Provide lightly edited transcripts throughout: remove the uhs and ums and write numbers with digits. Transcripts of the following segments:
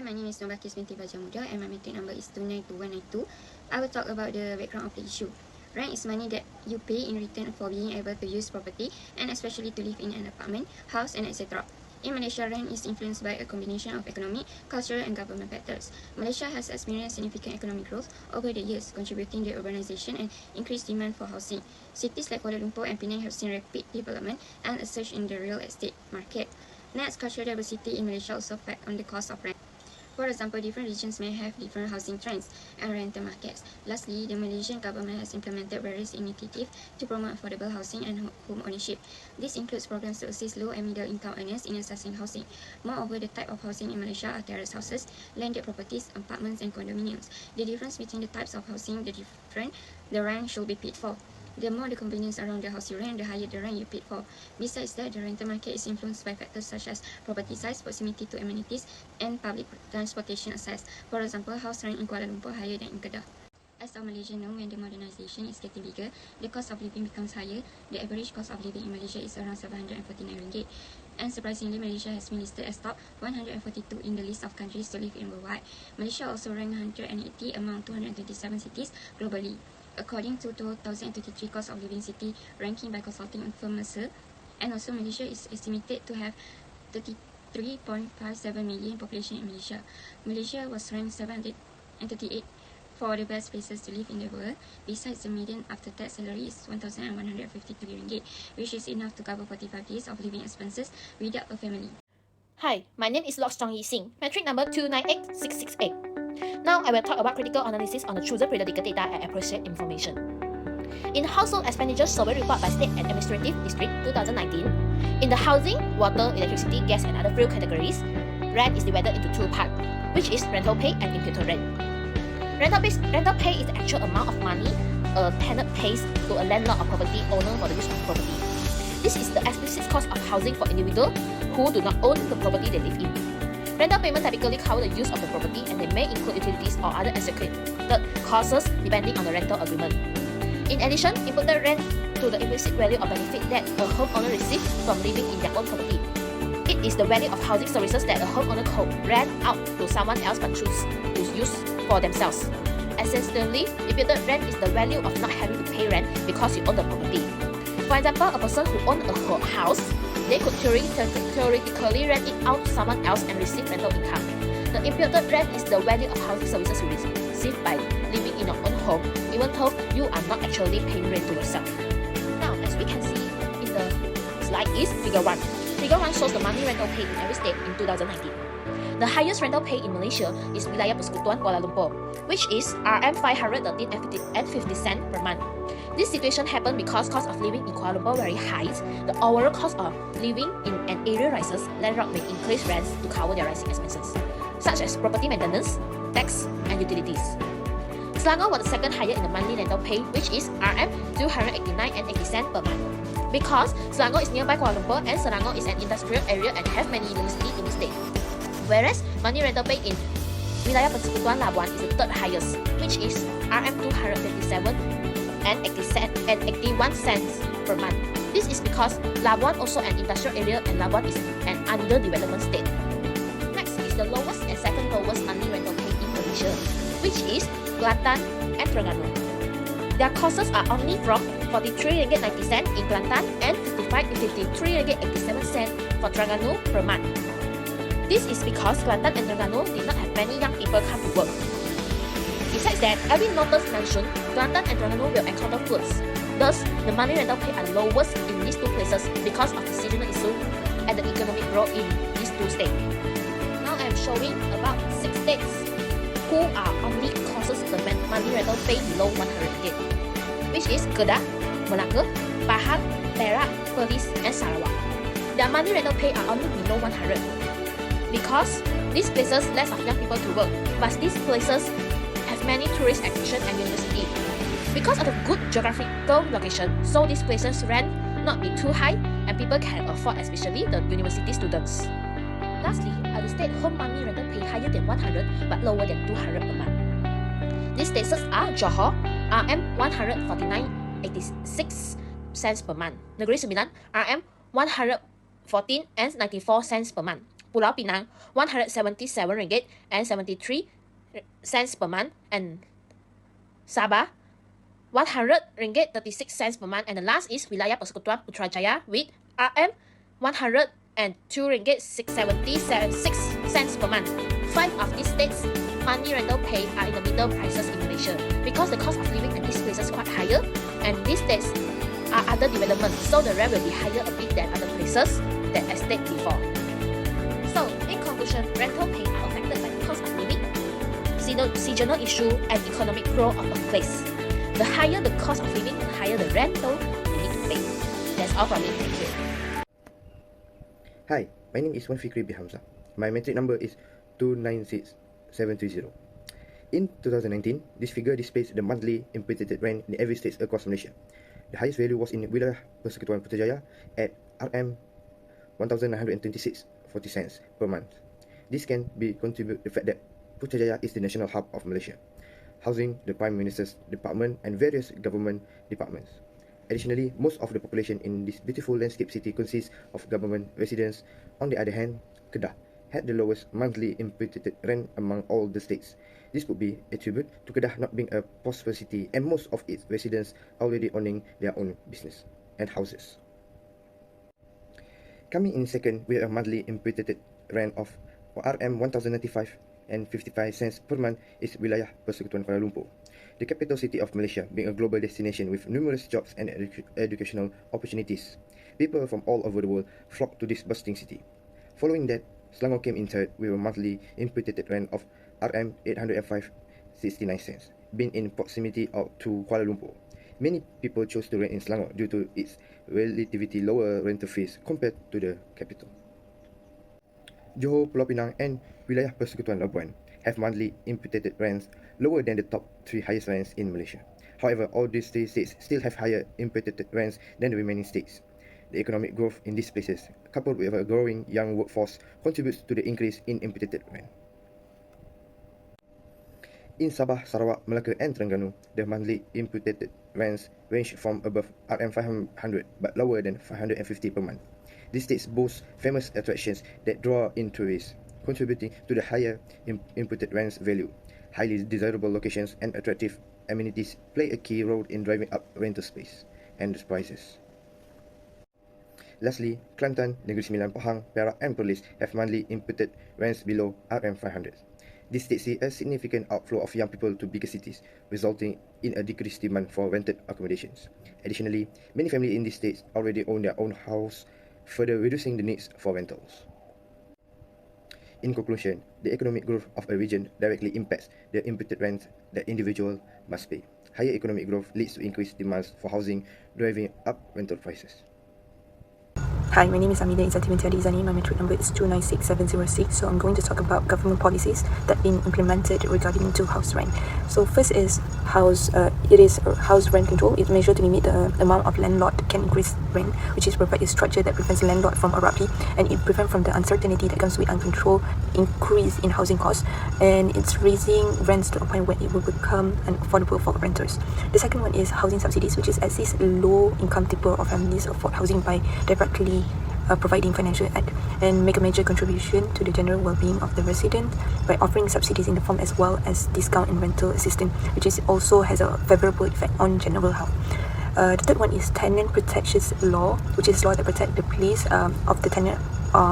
Hi, my name is BALQIS binti FAJAR MUDA and my matric number is 292192. I will talk about the background of the issue. Rent is money that you pay in return for being able to use property and especially to live in an apartment, house and etc. In Malaysia, rent is influenced by a combination of economic, cultural and government factors. Malaysia has experienced significant economic growth over the years, contributing to urbanization and increased demand for housing. Cities like Kuala Lumpur and Penang have seen rapid development and a surge in the real estate market. Next, cultural diversity in Malaysia also affects on the cost of rent. For example, different regions may have different housing trends and rental markets. Lastly, the Malaysian government has implemented various initiatives to promote affordable housing and home ownership. This includes programs to assist low and middle income earners in accessing housing. Moreover, the type of housing in Malaysia are terrace houses, landed properties, apartments and condominiums. The difference between the types of housing, the rent should be paid for. The more the convenience around the house you rent, the higher the rent you paid for. Besides that, the rental market is influenced by factors such as property size, proximity to amenities, and public transportation access. For example, house rent in Kuala Lumpur higher than in Kedah. As our Malaysians know, when the modernization is getting bigger, the cost of living becomes higher. The average cost of living in Malaysia is around RM749. And surprisingly, Malaysia has been listed as top 142 in the list of countries to live in worldwide. Malaysia also ranked 180 among 227 cities globally. According to 2023 cost of living city ranking by consulting firm Mercer, and also Malaysia is estimated to have 33.57 million population in Malaysia. Malaysia was ranked 738 for the best places to live in the world. Besides, the median after-tax salary is RM1,153, which is enough to cover 45 days of living expenses without a family. Hi, my name is LOXE, matric number 298668. Now I will talk about critical analysis on the chosen periodical data and appropriate information. In Household Expenditure Survey Report by State and Administrative District 2019, in the housing, water, electricity, gas and other fuel categories, rent is divided into two parts, which is rental pay and imputed rent. Rental pay is the actual amount of money a tenant pays to a landlord or property owner for the use of the property. This is the explicit cost of housing for individuals who do not own the property they live in. Rental payment typically cover the use of the property and they may include utilities or other executed costs depending on the rental agreement. In addition, imputed rent to the implicit value of benefit that a homeowner receives from living in their own property. It is the value of housing services that a homeowner could rent out to someone else but choose to use for themselves. Essentially, imputed rent is the value of not having to pay rent because you own the property. For example, a person who owns a whole house, they could theoretically rent it out to someone else and receive rental income. The imputed rent is the value of housing services you receive by living in your own home, even though you are not actually paying rent to yourself. Now, as we can see in the slide is Figure 1. Figure 1 shows the monthly rental pay in every state in 2019. The highest rental pay in Malaysia is Wilayah Persekutuan Kuala Lumpur, which is RM513.50 per month. This situation happened because cost of living in Kuala Lumpur very high. The overall cost of living in an area rises, landlord may increase rents to cover their rising expenses, such as property maintenance, tax, and utilities. Selangor was the second higher in the monthly rental pay, which is RM289.80 per month. Because Selangor is nearby Kuala Lumpur and Selangor is an industrial area and have many universities in the state. Whereas monthly rental pay in Wilayah Persekutuan Labuan is the third highest, which is RM257.81 per month. This is because Labuan also an industrial area and Labuan is an underdevelopment state. Next is the lowest and second lowest monthly rental pay in Malaysia, which is Kelantan and Terengganu. Their costs are only from RM43.90 in Kelantan and RM53.87 for Terengganu per month. This is because Kelantan and Terengganu did not have many young people come to work. Besides that, every notice mentioned, Kelantan and Terengganu will encounter floods. Thus, the monthly rental pay are the lowest in these two places because of the seasonal issue and the economic growth in these two states. Now I am showing about 6 states who are only causes the monthly rental pay below RM100, which is Kedah, Melaka, Pahang, Perak, Perlis, and Sarawak. Their monthly rental pay are only below RM100. Because these places less of young people to work, but these places have many tourist attractions and university. Because of the good geographical location, so these places rent not be too high and people can afford, especially the university students. Lastly, are the state home monthly rental pay higher than RM100 but lower than RM200 per month. These places are Johor, RM149.86 per month, Negeri Sembilan, RM114.94 per month, Pulau Pinang, 177 ringgit and 73 cents per month, and Sabah, 100 ringgit 36 cents per month, and the last is Wilayah Persekutuan Putrajaya with RM 102 ringgit 676 cents per month. 5 of these states monthly rental pay are in the middle prices in Malaysia because the cost of living in these places quite higher, and these states are under development, so the rent will be higher a bit than other places that I stated before. So, in conclusion, rental pay are affected by the cost of living, seasonal issue, and economic growth of a place. The higher the cost of living, the higher the rental you need to pay. That's all from me. Thank you. Hi, my name is FIKRI HAMZAH. My metric number is 296730. In 2019, this figure displays the monthly imputed rent in every state across Malaysia. The highest value was in Wilayah Persekutuan Putrajaya at RM 1,926.40 cents per month. This can be contributed to the fact that Putrajaya is the national hub of Malaysia, housing the Prime Minister's department and various government departments. Additionally, most of the population in this beautiful landscape city consists of government residents. On the other hand, Kedah had the lowest monthly imputed rent among all the states. This would be attributed to Kedah not being a prosperous city and most of its residents already owning their own business and houses. Coming in second with a monthly imputed rent of RM 1,095 and 55 cents per month is Wilayah Persekutuan Kuala Lumpur, the capital city of Malaysia, being a global destination with numerous jobs and educational opportunities. People from all over the world flock to this bustling city. Following that, Selangor came in third with a monthly imputed rent of RM 805.69 cents, being in proximity to Kuala Lumpur. Many people chose to rent in Selangor due to its relatively lower rental fees compared to the capital. Johor, Pulau Pinang and Wilayah Persekutuan Labuan have monthly imputed rents lower than the top 3 highest rents in Malaysia. However, all these 3 states still have higher imputed rents than the remaining states. The economic growth in these places, coupled with a growing young workforce, contributes to the increase in imputed rent. In Sabah, Sarawak, Melaka and Terengganu, the monthly imputed rents range from above RM 500 but lower than 550 per month. These states boast famous attractions that draw in tourists, contributing to the higher imputed rents value. Highly desirable locations and attractive amenities play a key role in driving up rental space and prices. Lastly, Kelantan, Negeri Sembilan, Pahang, Perak and Perlis have monthly imputed rents below RM 500. These states see a significant outflow of young people to bigger cities, resulting in a decreased demand for rented accommodations. Additionally, many families in these states already own their own house, further reducing the needs for rentals. In conclusion, the economic growth of a region directly impacts the imputed rent that individuals must pay. Higher economic growth leads to increased demands for housing, driving up rental prices. Hi, my name is AMILYA, EZZATI binti AZIZ. My metric number is 296706. So I'm going to talk about government policies that have been implemented regarding to house rent. So first is house rent control. It's measured to limit the amount of landlord can increase rent, which is provide a structure that prevents the landlord from abruptly, and it prevents from the uncertainty that comes with uncontrolled increase in housing costs, and it's raising rents to a point where it will become unaffordable for renters. The second one is housing subsidies, which is assist low income people or families afford housing by directly providing financial aid and make a major contribution to the general well-being of the resident by offering subsidies in the form as well as discount and rental assistance, which is also has a favorable effect on general health. The third one is tenant protection law, which is law that protect the place of the tenant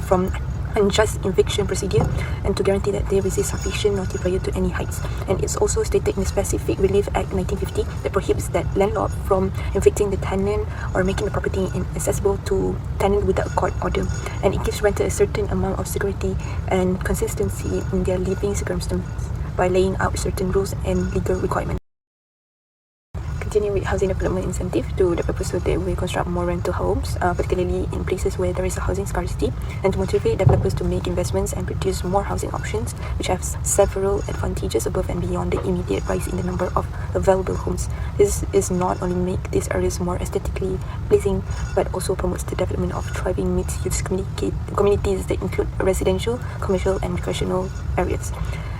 from unjust eviction procedure and to guarantee that they receive sufficient notice prior to any hikes. And it's also stated in the Specific Relief Act 1950 that prohibits that landlord from evicting the tenant or making the property inaccessible to tenant without a court order. And it gives renter a certain amount of security and consistency in their living circumstances by laying out certain rules and legal requirements. Continue with housing development incentive to the purpose that they will construct more rental homes, particularly in places where there is a housing scarcity, and to motivate developers to make investments and produce more housing options, which have several advantages above and beyond the immediate rise in the number of available homes. This is not only make these areas more aesthetically pleasing, but also promotes the development of thriving mixed-use communities that include residential, commercial, and recreational areas.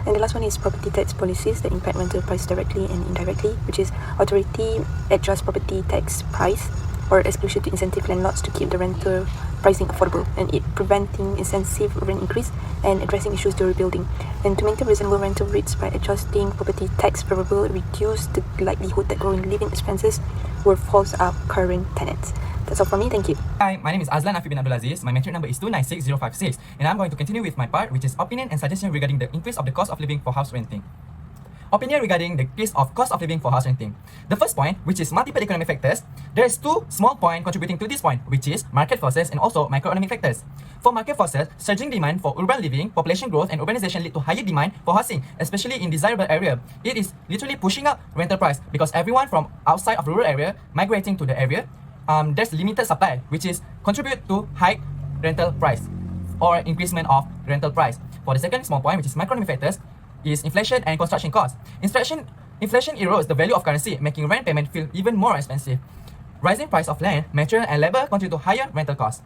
And the last one is property tax policies that impact rental price directly and indirectly, which is authority adjust property tax price or exclusion to incentive landlords to keep the rental pricing affordable, and it preventing excessive rent increase and addressing issues during building. And to maintain reasonable rental rates by adjusting property tax variable, reduce the likelihood that growing living expenses will force up current tenants. That's all from me. Thank you. Hi, my name is AZZLAN bin ABDUL. My metric number is 296056, and I'm going to continue with my part, which is opinion and suggestion regarding the increase of the cost of living for house renting. Opinion regarding the increase of cost of living for house renting. The first point, which is multiple economic factors, there is two small points contributing to this point, which is market forces and also microeconomic factors. For market forces, surging demand for urban living, population growth, and urbanization lead to higher demand for housing, especially in desirable area. It is literally pushing up rental price because everyone from outside of rural area migrating to the area. There's limited supply, which is contribute to high rental price or increasement of rental price. For the second small point, which is microeconomic factors, is inflation and construction costs. Inflation erodes the value of currency, making rent payment feel even more expensive. Rising price of land, material, and labor contribute to higher rental costs.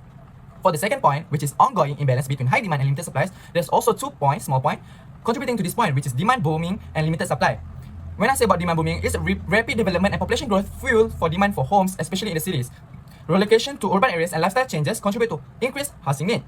For the second point, which is ongoing imbalance between high demand and limited supplies, there's also two points, small point, contributing to this point, which is demand booming and limited supply. When I say about demand booming, it's rapid development and population growth fuel for demand for homes, especially in the cities. Relocation to urban areas and lifestyle changes contribute to increased housing need.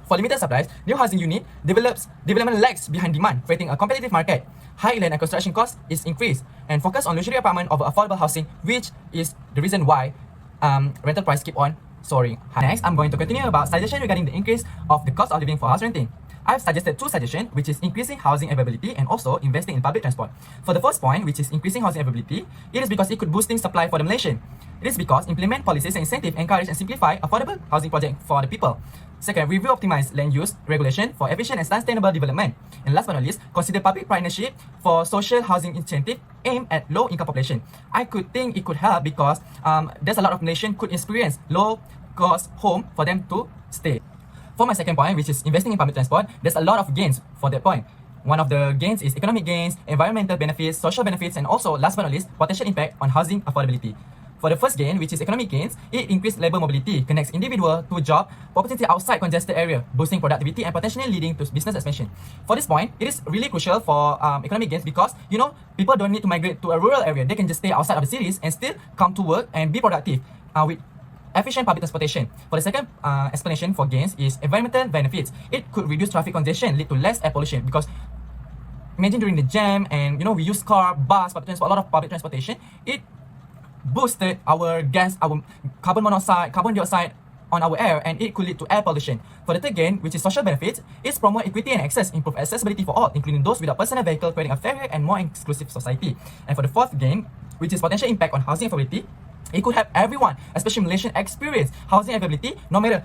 For limited supplies, new housing unit development lags behind demand, creating a competitive market. High land and construction costs is increased, and focus on luxury apartment over affordable housing, which is the reason why rental price keep on soaring. Next, I'm going to continue about suggestion regarding the increase of the cost of living for house renting. I've suggested two suggestions, which is increasing housing availability and also investing in public transport. For the first point, which is increasing housing availability, it is because it could boosting supply for the Malaysian. It is because implement policies and incentives encourage and simplify affordable housing projects for the people. Second, review optimize land use regulation for efficient and sustainable development. And last but not least, consider public partnership for social housing incentive aimed at low income population. I could think it could help because there's a lot of Malaysians could experience low cost home for them to stay. For my second point, which is investing in public transport, there's a lot of gains for that point. One of the gains is economic gains, environmental benefits, social benefits, and also, last but not least, potential impact on housing affordability. For the first gain, which is economic gains, it increases labor mobility, connects individual to job opportunity outside congested area, boosting productivity and potentially leading to business expansion. For this point, it is really crucial for economic gains because, people don't need to migrate to a rural area. They can just stay outside of the cities and still come to work and be productive with efficient public transportation. For the second explanation for gains is environmental benefits. It could reduce traffic congestion, lead to less air pollution because imagine during the jam and we use car, bus, public transport, a lot of public transportation, it boosted our gas, our carbon monoxide, carbon dioxide on our air, and it could lead to air pollution. For the third gain, which is social benefits, is promote equity and access, improve accessibility for all, including those without personal vehicle, creating a fairer and more inclusive society. And for the fourth gain, which is potential impact on housing affordability, it could help everyone, especially Malaysian, experience housing availability, no matter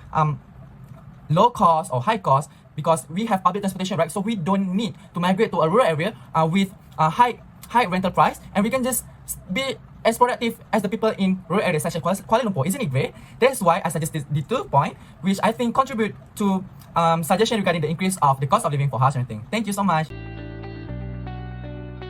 low cost or high cost, because we have public transportation, right? So we don't need to migrate to a rural area with a high rental price, and we can just be as productive as the people in rural areas such as Kuala Lumpur. Isn't it great? That's why I suggested the 2 points, which I think contribute to suggestion regarding the increase of the cost of living for house renting. Thank you so much.